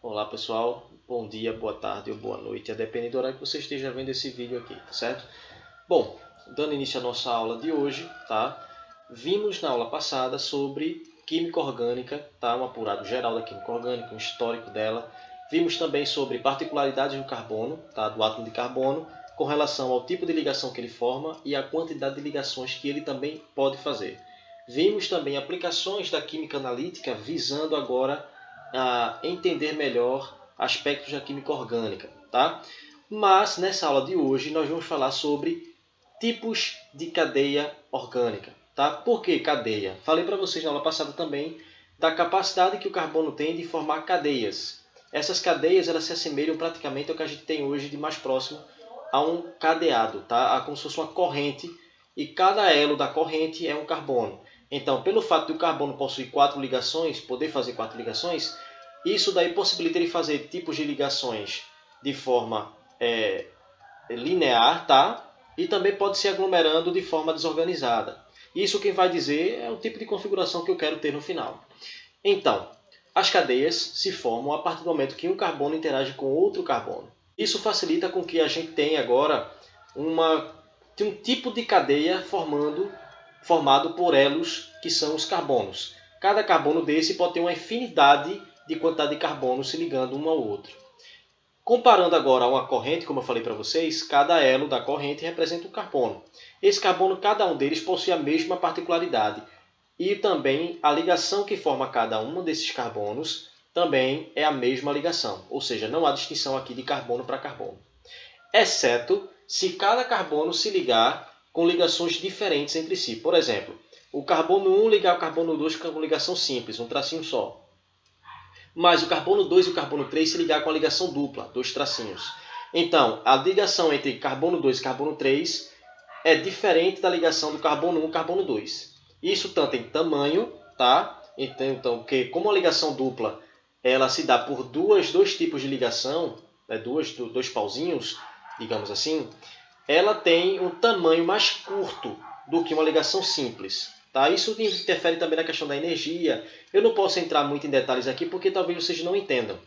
Olá pessoal, bom dia, boa tarde ou boa noite, a depender do horário que você esteja vendo esse vídeo aqui, certo? Bom, dando início à nossa aula de hoje, tá? Vimos na aula passada sobre química orgânica, tá? Um apurado geral da química orgânica, um histórico dela. Vimos também sobre particularidades do carbono, tá? Do átomo de carbono, com relação ao tipo de ligação que ele forma e a quantidade de ligações que ele também pode fazer. Vimos também aplicações da química analítica visando agora a entender melhor aspectos da química orgânica, tá? Mas nessa aula de hoje nós vamos falar sobre tipos de cadeia orgânica, tá? Por que cadeia? Falei para vocês na aula passada também da capacidade que o carbono tem de formar cadeias. Essas cadeias elas se assemelham praticamente ao que a gente tem hoje de mais próximo a um cadeado, tá? Como se fosse uma corrente e cada elo da corrente é um carbono. Então, pelo fato de o carbono possuir 4 ligações, poder fazer 4 ligações, isso daí possibilita ele fazer tipos de ligações de forma linear, tá? E também pode se aglomerando de forma desorganizada. Isso quem vai dizer é o tipo de configuração que eu quero ter no final. Então, as cadeias se formam a partir do momento que um carbono interage com outro carbono. Isso facilita com que a gente tenha agora um tipo de cadeia formado por elos, que são os carbonos. Cada carbono desse pode ter uma infinidade de quantidade de carbono se ligando um ao outro. Comparando agora a uma corrente, como eu falei para vocês, cada elo da corrente representa um carbono. Esse carbono, cada um deles possui a mesma particularidade. E também a ligação que forma cada um desses carbonos também é a mesma ligação. Ou seja, não há distinção aqui de carbono para carbono. Exceto se cada carbono se ligar com ligações diferentes entre si. Por exemplo, o carbono 1 ligar ao carbono 2 com uma ligação simples, um tracinho só. Mas o carbono 2 e o carbono 3 se ligar com a ligação dupla, 2 tracinhos. Então, a ligação entre carbono 2 e carbono 3 é diferente da ligação do carbono 1 e carbono 2. Isso tanto em tamanho, tá? Então, que como a ligação dupla ela se dá por dois tipos de ligação, né? dois pauzinhos, digamos assim, ela tem um tamanho mais curto do que uma ligação simples. Tá? Isso interfere também na questão da energia. Eu não posso entrar muito em detalhes aqui porque talvez vocês não entendam.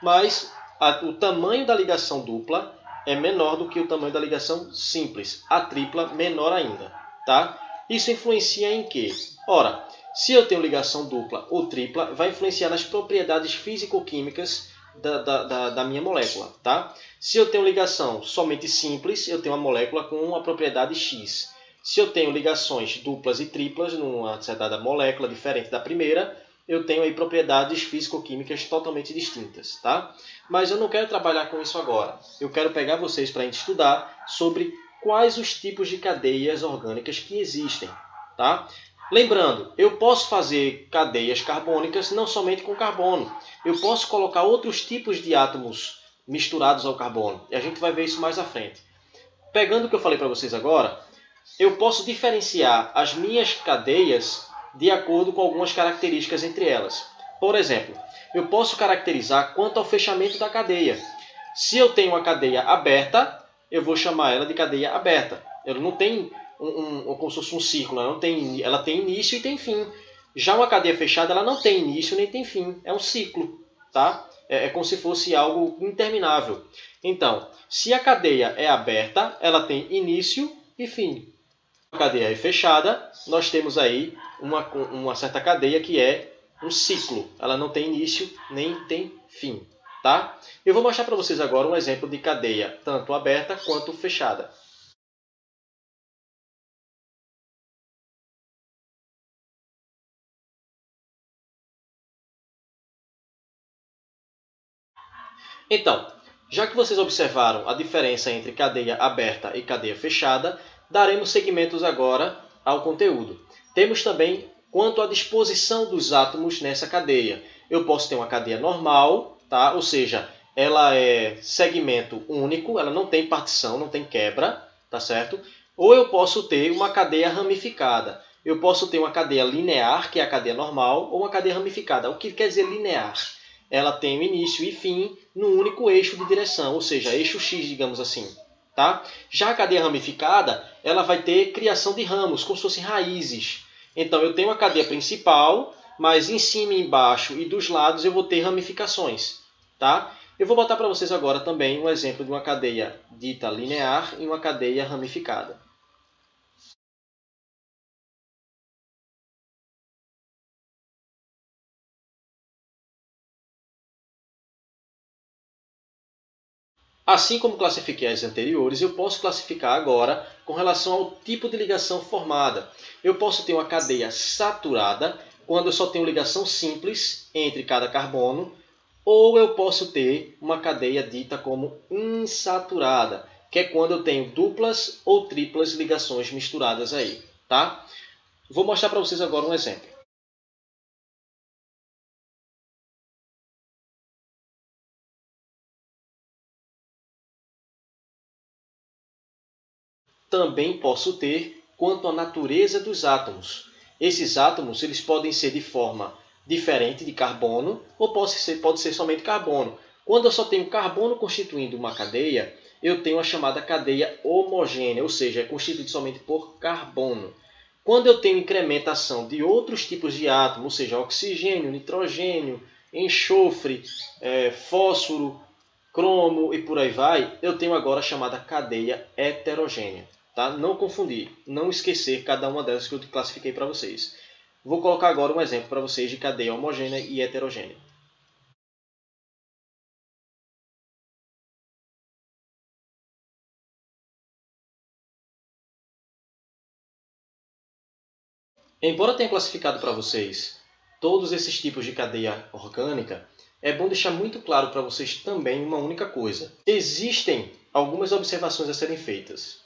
Mas o tamanho da ligação dupla é menor do que o tamanho da ligação simples. A tripla, menor ainda. Tá? Isso influencia em quê? Ora, se eu tenho ligação dupla ou tripla, vai influenciar nas propriedades físico-químicas da minha molécula. Tá? Se eu tenho ligação somente simples, eu tenho uma molécula com uma propriedade X. Se eu tenho ligações duplas e triplas numa certa molécula diferente da primeira, eu tenho aí propriedades físico-químicas totalmente distintas. Tá? Mas eu não quero trabalhar com isso agora. Eu quero pegar vocês para a gente estudar sobre quais os tipos de cadeias orgânicas que existem. Tá? Lembrando, eu posso fazer cadeias carbônicas não somente com carbono. Eu posso colocar outros tipos de átomos misturados ao carbono. E a gente vai ver isso mais à frente. Pegando o que eu falei para vocês agora, eu posso diferenciar as minhas cadeias de acordo com algumas características entre elas. Por exemplo, eu posso caracterizar quanto ao fechamento da cadeia. Se eu tenho uma cadeia aberta, eu vou chamar ela de cadeia aberta. Ela não tem como se fosse um círculo, ela tem início e tem fim. Já uma cadeia fechada, ela não tem início nem tem fim, é um ciclo. Tá? É como se fosse algo interminável. Então, se a cadeia é aberta, ela tem início e fim. A cadeia é fechada, nós temos aí uma certa cadeia que é um ciclo. Ela não tem início nem tem fim. Tá? Eu vou mostrar para vocês agora um exemplo de cadeia tanto aberta quanto fechada. Então, já que vocês observaram a diferença entre cadeia aberta e cadeia fechada, daremos seguimentos agora ao conteúdo. Temos também quanto à disposição dos átomos nessa cadeia. Eu posso ter uma cadeia normal, tá? Ou seja, ela é segmento único, ela não tem partição, não tem quebra, tá certo? Ou eu posso ter uma cadeia ramificada. Eu posso ter uma cadeia linear, que é a cadeia normal, ou uma cadeia ramificada. O que quer dizer linear? Ela tem o início e fim num único eixo de direção, ou seja, eixo X, digamos assim. Tá? Já a cadeia ramificada, ela vai ter criação de ramos, como se fossem raízes. Então, eu tenho uma cadeia principal, mas em cima e embaixo e dos lados eu vou ter ramificações. Tá? Eu vou botar para vocês agora também um exemplo de uma cadeia dita linear e uma cadeia ramificada. Assim como classifiquei as anteriores, eu posso classificar agora com relação ao tipo de ligação formada. Eu posso ter uma cadeia saturada, quando eu só tenho ligação simples entre cada carbono, ou eu posso ter uma cadeia dita como insaturada, que é quando eu tenho duplas ou triplas ligações misturadas aí. Tá? Vou mostrar para vocês agora um exemplo. Também posso ter quanto à natureza dos átomos. Esses átomos eles podem ser de forma diferente de carbono ou pode ser somente carbono. Quando eu só tenho carbono constituindo uma cadeia, eu tenho a chamada cadeia homogênea, ou seja, é constituída somente por carbono. Quando eu tenho incrementação de outros tipos de átomos, ou seja, oxigênio, nitrogênio, enxofre, fósforo, cromo e por aí vai, eu tenho agora a chamada cadeia heterogênea. Tá? Não confundir, não esquecer cada uma delas que eu classifiquei para vocês. Vou colocar agora um exemplo para vocês de cadeia homogênea e heterogênea. Embora eu tenha classificado para vocês todos esses tipos de cadeia orgânica, é bom deixar muito claro para vocês também uma única coisa. Existem algumas observações a serem feitas.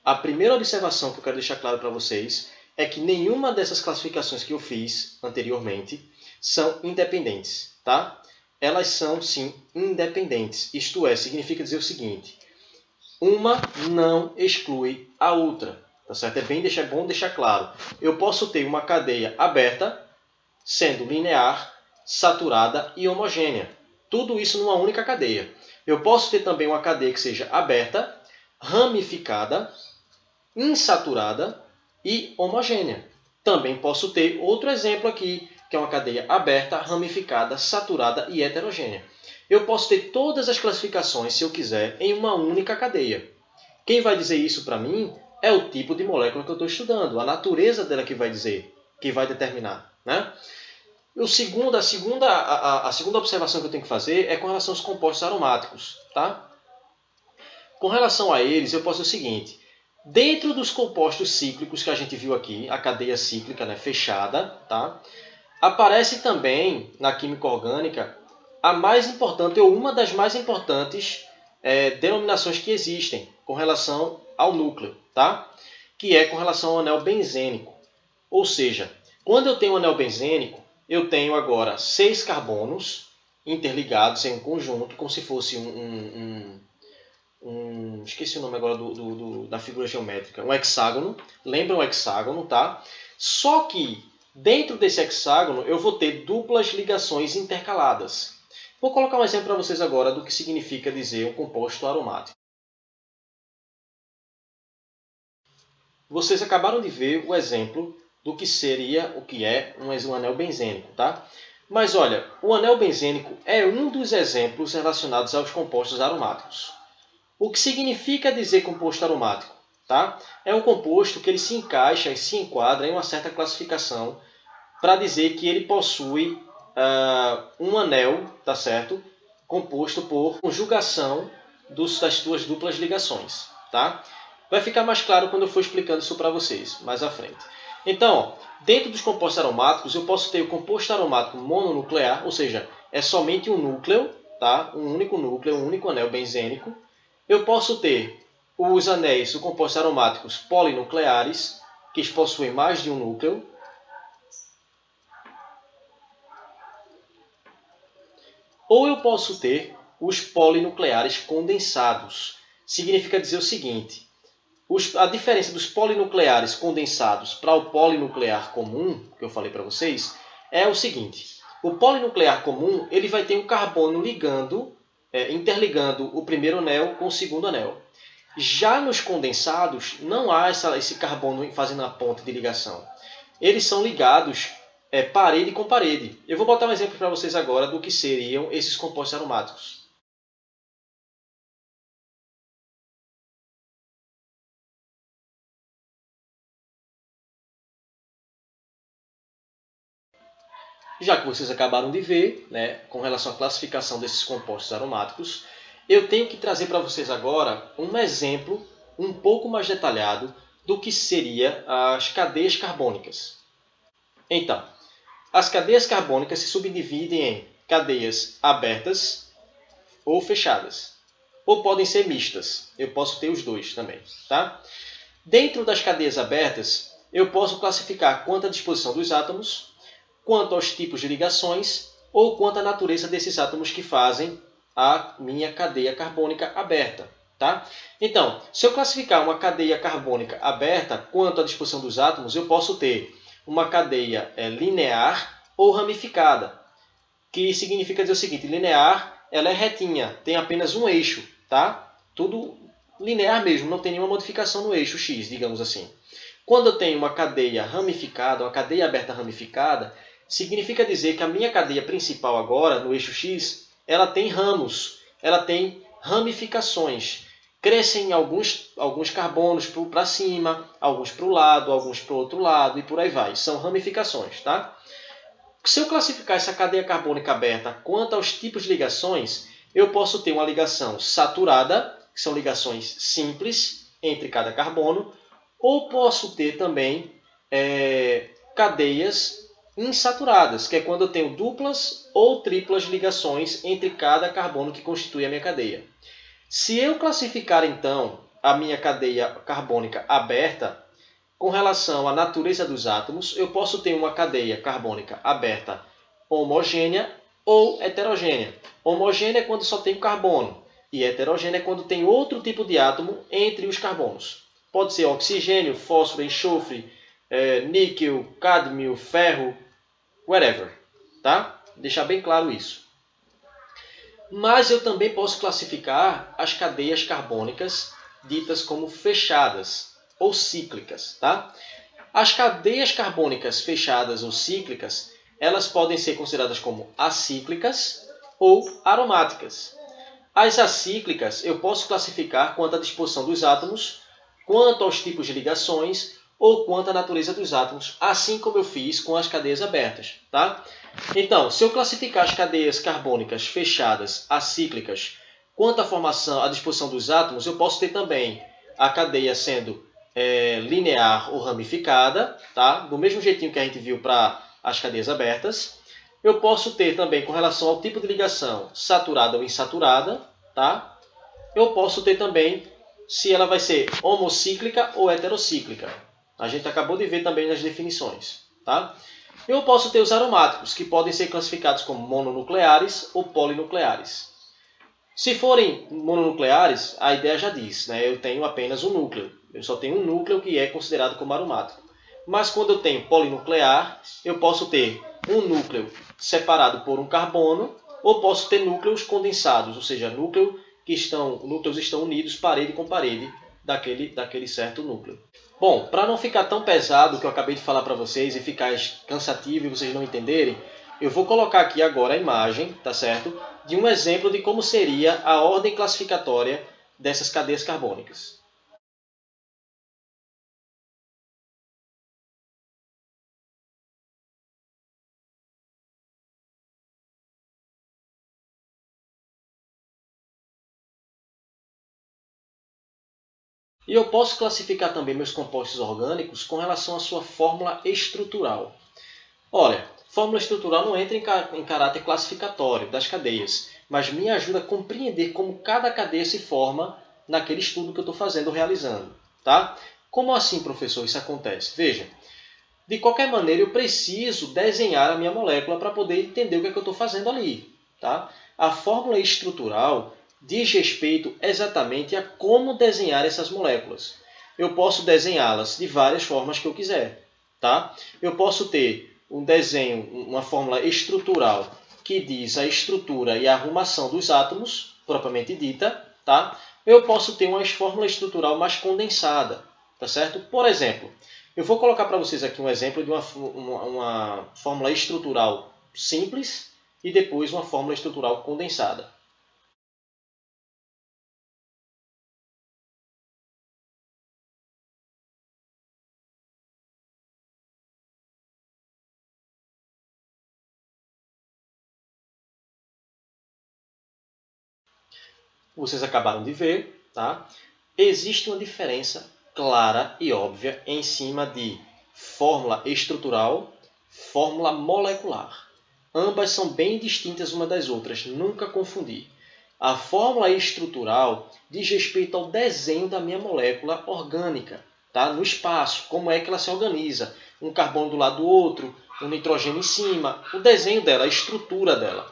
A primeira observação que eu quero deixar claro para vocês é que nenhuma dessas classificações que eu fiz anteriormente são independentes, tá? Elas são, sim, independentes. Isto é, significa dizer o seguinte: uma não exclui a outra, tá certo? É bom deixar claro. Eu posso ter uma cadeia aberta, sendo linear, saturada e homogênea. Tudo isso numa única cadeia. Eu posso ter também uma cadeia que seja aberta, ramificada, insaturada e homogênea. Também posso ter outro exemplo aqui, que é uma cadeia aberta, ramificada, saturada e heterogênea. Eu posso ter todas as classificações, se eu quiser, em uma única cadeia. Quem vai dizer isso para mim é o tipo de molécula que eu estou estudando, a natureza dela que vai dizer, que vai determinar. Né? A segunda observação que eu tenho que fazer é com relação aos compostos aromáticos. Tá? Com relação a eles, eu posso dizer o seguinte: dentro dos compostos cíclicos que a gente viu aqui, a cadeia cíclica, né, fechada, tá? Aparece também na química orgânica a mais importante ou uma das mais importantes denominações que existem com relação ao núcleo, tá? Que é com relação ao anel benzênico. Ou seja, quando eu tenho um anel benzênico, eu tenho agora 6 carbonos interligados em um conjunto, como se fosse esqueci o nome agora da figura geométrica, um hexágono. Lembra um hexágono, tá? Só que dentro desse hexágono eu vou ter duplas ligações intercaladas. Vou colocar um exemplo para vocês agora do que significa dizer um composto aromático. Vocês acabaram de ver o exemplo do que seria, o que é um anel benzênico, tá? Mas olha, o anel benzênico é um dos exemplos relacionados aos compostos aromáticos. O que significa dizer composto aromático? Tá? É um composto que ele se encaixa e se enquadra em uma certa classificação para dizer que ele possui um anel, tá certo? Composto por conjugação das suas duplas ligações. Tá? Vai ficar mais claro quando eu for explicando isso para vocês mais à frente. Então, dentro dos compostos aromáticos, eu posso ter o composto aromático mononuclear, ou seja, é somente um núcleo, tá? Um único núcleo, um único anel benzênico. Eu posso ter os anéis, os compostos aromáticos polinucleares, que possuem mais de um núcleo. Ou eu posso ter os polinucleares condensados. Significa dizer o seguinte: a diferença dos polinucleares condensados para o polinuclear comum, que eu falei para vocês, é o seguinte: o polinuclear comum ele vai ter um carbono interligando o primeiro anel com o segundo anel. Já nos condensados, não há esse carbono fazendo a ponte de ligação. Eles são ligados parede com parede. Eu vou botar um exemplo para vocês agora do que seriam esses compostos aromáticos. Já que vocês acabaram de ver, né, com relação à classificação desses compostos aromáticos, eu tenho que trazer para vocês agora um exemplo um pouco mais detalhado do que seria as cadeias carbônicas. Então, as cadeias carbônicas se subdividem em cadeias abertas ou fechadas, ou podem ser mistas. Eu posso ter os dois também, tá? Dentro das cadeias abertas, eu posso classificar quanto à disposição dos átomos, quanto aos tipos de ligações ou quanto à natureza desses átomos que fazem a minha cadeia carbônica aberta. Tá? Então, se eu classificar uma cadeia carbônica aberta quanto à disposição dos átomos, eu posso ter uma cadeia linear ou ramificada, que significa dizer o seguinte: linear, ela é retinha, tem apenas um eixo, tá? Tudo linear mesmo, não tem nenhuma modificação no eixo X, digamos assim. Quando eu tenho uma cadeia ramificada, uma cadeia aberta ramificada, significa dizer que a minha cadeia principal agora, no eixo X, ela tem ramos, ela tem ramificações. Crescem alguns carbonos para cima, alguns para o lado, alguns para o outro lado e por aí vai. São ramificações, tá? Se eu classificar essa cadeia carbônica aberta quanto aos tipos de ligações, eu posso ter uma ligação saturada, que são ligações simples entre cada carbono, ou posso ter também cadeias insaturadas, que é quando eu tenho duplas ou triplas ligações entre cada carbono que constitui a minha cadeia. Se eu classificar, então, a minha cadeia carbônica aberta com relação à natureza dos átomos, eu posso ter uma cadeia carbônica aberta homogênea ou heterogênea. Homogênea é quando só tem carbono, e heterogênea é quando tem outro tipo de átomo entre os carbonos. Pode ser oxigênio, fósforo, enxofre, níquel, cádmio, ferro, whatever. Tá? Deixar bem claro isso. Mas eu também posso classificar as cadeias carbônicas ditas como fechadas ou cíclicas. Tá? As cadeias carbônicas fechadas ou cíclicas, elas podem ser consideradas como acíclicas ou aromáticas. As acíclicas eu posso classificar quanto à disposição dos átomos, quanto aos tipos de ligações ou quanto à natureza dos átomos, assim como eu fiz com as cadeias abertas. Tá? Então, se eu classificar as cadeias carbônicas fechadas, acíclicas, quanto à formação, à disposição dos átomos, eu posso ter também a cadeia sendo linear ou ramificada, tá? Do mesmo jeitinho que a gente viu para as cadeias abertas. Eu posso ter também, com relação ao tipo de ligação, saturada ou insaturada. Tá? Eu posso ter também se ela vai ser homocíclica ou heterocíclica. A gente acabou de ver também nas definições. Tá? Eu posso ter os aromáticos, que podem ser classificados como mononucleares ou polinucleares. Se forem mononucleares, a ideia já diz, né? Eu tenho apenas um núcleo. Eu só tenho um núcleo que é considerado como aromático. Mas quando eu tenho polinuclear, eu posso ter um núcleo separado por um carbono, ou posso ter núcleos condensados, ou seja, núcleos estão unidos parede com parede daquele certo núcleo. Bom, para não ficar tão pesado o que eu acabei de falar para vocês e ficar cansativo e vocês não entenderem, eu vou colocar aqui agora a imagem, tá certo? De um exemplo de como seria a ordem classificatória dessas cadeias carbônicas. E eu posso classificar também meus compostos orgânicos com relação à sua fórmula estrutural. Olha, fórmula estrutural não entra em caráter classificatório das cadeias, mas me ajuda a compreender como cada cadeia se forma naquele estudo que eu estou fazendo, realizando. Tá? Como assim, professor, isso acontece? Veja, de qualquer maneira eu preciso desenhar a minha molécula para poder entender o que é que eu estou fazendo ali. Tá? A fórmula estrutural diz respeito exatamente a como desenhar essas moléculas. Eu posso desenhá-las de várias formas que eu quiser. Tá? Eu posso ter um desenho, uma fórmula estrutural que diz a estrutura e a arrumação dos átomos, propriamente dita. Tá? Eu posso ter uma fórmula estrutural mais condensada. Tá certo? Por exemplo, Eu vou colocar para vocês aqui um exemplo de uma fórmula estrutural simples e depois uma fórmula estrutural condensada. Vocês acabaram de ver, tá? Existe uma diferença clara e óbvia em cima de fórmula estrutural, fórmula molecular. Ambas são bem distintas uma das outras, nunca confundir. A fórmula estrutural diz respeito ao desenho da minha molécula orgânica, tá? No espaço, como é que ela se organiza. Um carbono do lado do outro, um nitrogênio em cima, o desenho dela, a estrutura dela.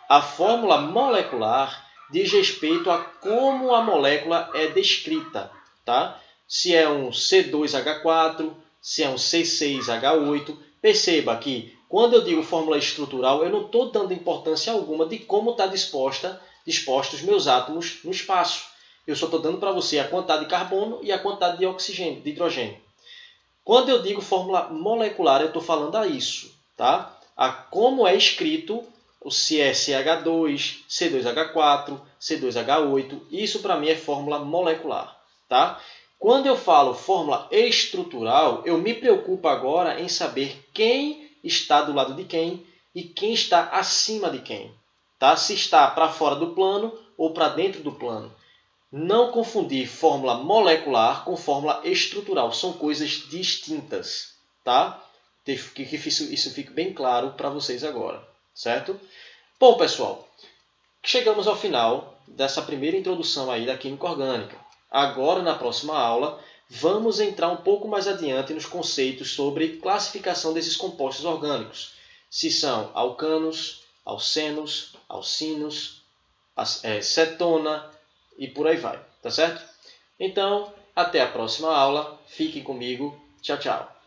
A fórmula molecular diz respeito a como a molécula é descrita. Tá? Se é um C2H4, se é um C6H8. Perceba que quando eu digo fórmula estrutural, eu não estou dando importância alguma de como está dispostos meus átomos no espaço. Eu só estou dando para você a quantidade de carbono e a quantidade de oxigênio, de hidrogênio. Quando eu digo fórmula molecular, eu estou falando a isso. Tá? A como é escrito o CSH2, C2H4, C2H8. Isso para mim é fórmula molecular. Tá? Quando eu falo fórmula estrutural, eu me preocupo agora em saber quem está do lado de quem e quem está acima de quem. Tá? Se está para fora do plano ou para dentro do plano. Não confundir fórmula molecular com fórmula estrutural. São coisas distintas. Tá? Que isso fique bem claro para vocês agora. Certo? Bom, pessoal, chegamos ao final dessa primeira introdução aí da química orgânica. Agora, na próxima aula, vamos entrar um pouco mais adiante nos conceitos sobre classificação desses compostos orgânicos. Se são alcanos, alcenos, alcinos, cetona e por aí vai. Tá certo? Então, até a próxima aula. Fiquem comigo. Tchau, tchau.